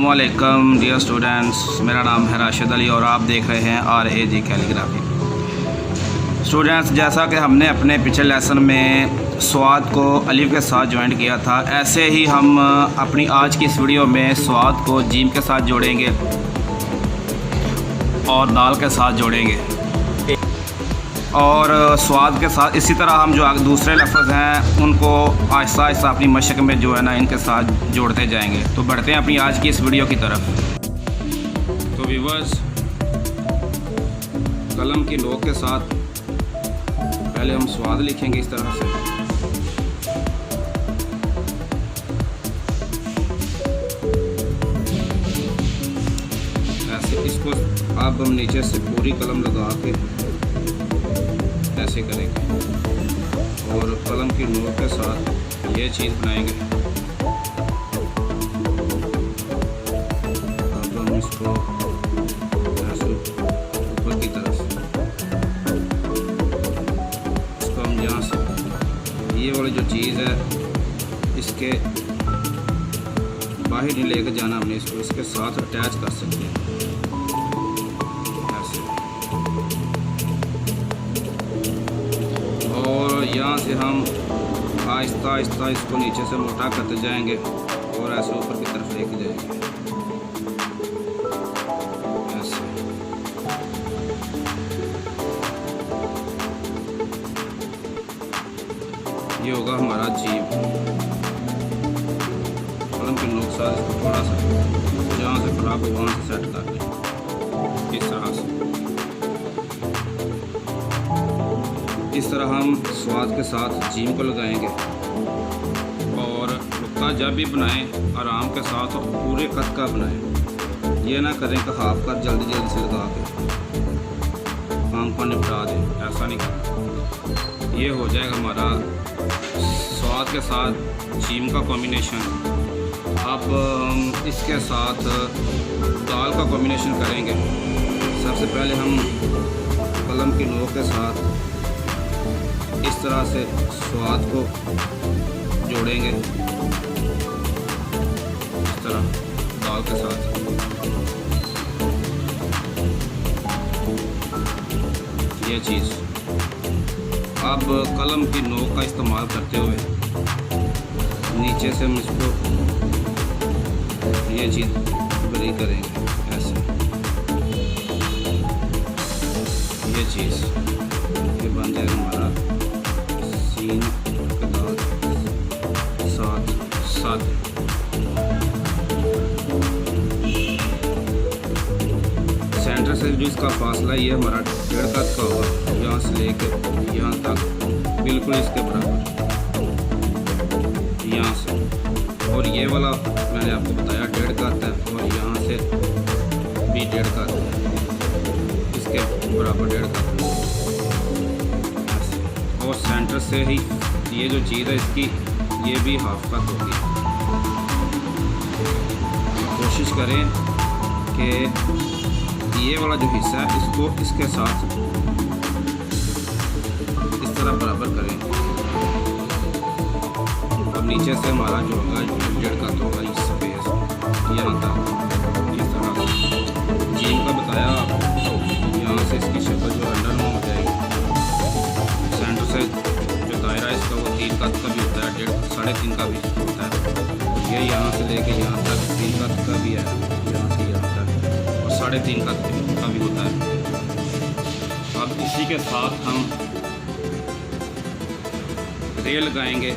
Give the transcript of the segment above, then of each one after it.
अस्सलामुअलैकुम dear students, मेरा नाम है राशिद अली और आप देख रहे हैं RAG कैलीग्राफी। स्टूडेंट्स, जैसा कि हमने अपने पिछले लेसन में स्वाद को अलिफ के साथ ज्वाइन किया था, ऐसे ही हम अपनी आज की इस वीडियो में स्वाद को जीम के साथ जोड़ेंगे और दाल के साथ जोड़ेंगे और स्वाद के साथ इसी तरह हम जो दूसरे लफ्ज़ हैं उनको आहिस्ता आहिस्ता अपनी मशक में जो है ना इनके साथ जोड़ते जाएंगे। तो बढ़ते हैं अपनी आज की इस वीडियो की तरफ। तो व्यूअर्स, कलम की नोक के साथ पहले हम स्वाद लिखेंगे इस तरह से। ऐसे इसको अब हम नीचे से पूरी कलम लगा के ऐसे करेंगे और कलम की नोक के साथ ये चीज़ बनाएंगे। अब हम इसको ऐसे ऊपर की तरफ इसको हम यहाँ से ये वाली जो चीज़ है इसके बाहर नहीं लेकर जाना, हमने इसको इसके साथ अटैच कर सकते हैं ऐसे। और यहाँ से हम आहिस्ता आहिस्ता इसको नीचे से मोटा करते जाएंगे और ऐसे ऊपर की तरफ लेके जाएंगे ऐसे। ये होगा हमारा जीभ। कलम के नोक साथ इसको थोड़ा सा जहाँ से खराब हो वहाँ से सेट कर दें इस तरह से। इस तरह हम स्वाद के साथ जीम को लगाएंगे और नुक्ता जब भी बनाएं आराम के साथ और पूरे कद का बनाएं। ये ना करें कि हाफ कद जल्दी जल्दी से लगा के काम को निपटा दें, ऐसा नहीं करना। ये हो जाएगा हमारा स्वाद के साथ जीम का कॉम्बिनेशन। अब हम इसके साथ दाल का कॉम्बिनेशन करेंगे। सबसे पहले हम कलम की नोक के साथ इस तरह से स्वाद को जोड़ेंगे, इस तरह दाल के साथ। ये चीज़ अब कलम की नोक का इस्तेमाल करते हुए नीचे से हम इसको ये चीज़ बड़ी करेंगे ऐसे। ये चीज़ ये बन जाएगा हमारा सीन के बाद साथ साथ। सेंटर से जो इसका फासला ये हमारा 1.5 कद का होगा, यहाँ से लेके यहाँ तक बिल्कुल इसके बराबर यहाँ से। और ये वाला मैंने आपको बताया 1.5 कद है और यहाँ से भी 1.5 कद है, इसके बराबर 1.5 कद। और सेंटर से ही ये जो चीज़ है इसकी ये भी हाफ कट होगी। कोशिश करें कि ये वाला जो हिस्सा है इसको इसके साथ इस तरह बराबर करें। अब नीचे से हमारा जो होगा 1.5 कट होगा इस स्पेस यहाँ तक इस तरह जीम का बताया आपको। यहाँ से इसकी शक्ल जो अंडर में हो जाएगी। सेंटर से जो दायरा है इसका वो 3 कद का भी होता है, 3.5 का भी होता है। ये यहाँ से लेके यहाँ तक 3 कद का भी है, यहाँ से यहाँ तक, और 3.5 कद का भी होता है। अब इसी के साथ हम रे लगाएंगे।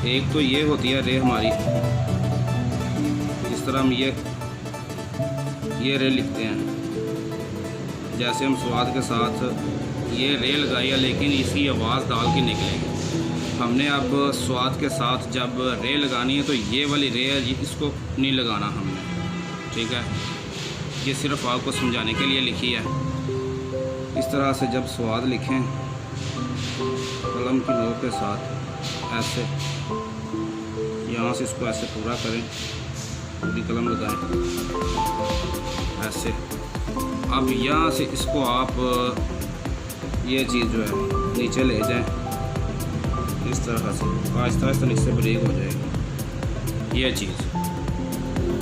एक तो ये होती है रे हमारी, इस तरह हम ये रे लिखते हैं। जैसे हम स्वाद के साथ ये रे लगाई है, लेकिन इसकी आवाज़ दाल की निकलेगी। हमने अब स्वाद के साथ जब रे लगानी है तो ये वाली रे है इसको नहीं लगाना हमने, ठीक है। ये सिर्फ आपको समझाने के लिए लिखी है। इस तरह से जब स्वाद लिखें कलम की नोक के साथ ऐसे यहाँ से इसको ऐसे पूरा करें, पूरी कलम लगाएं ऐसे। अब यहाँ से इसको आप ये चीज़ जो है नीचे ले जाएं इस तरह से, आहिस्ता आहिस्ता नीचे ब्रेक हो जाएगी ये चीज़।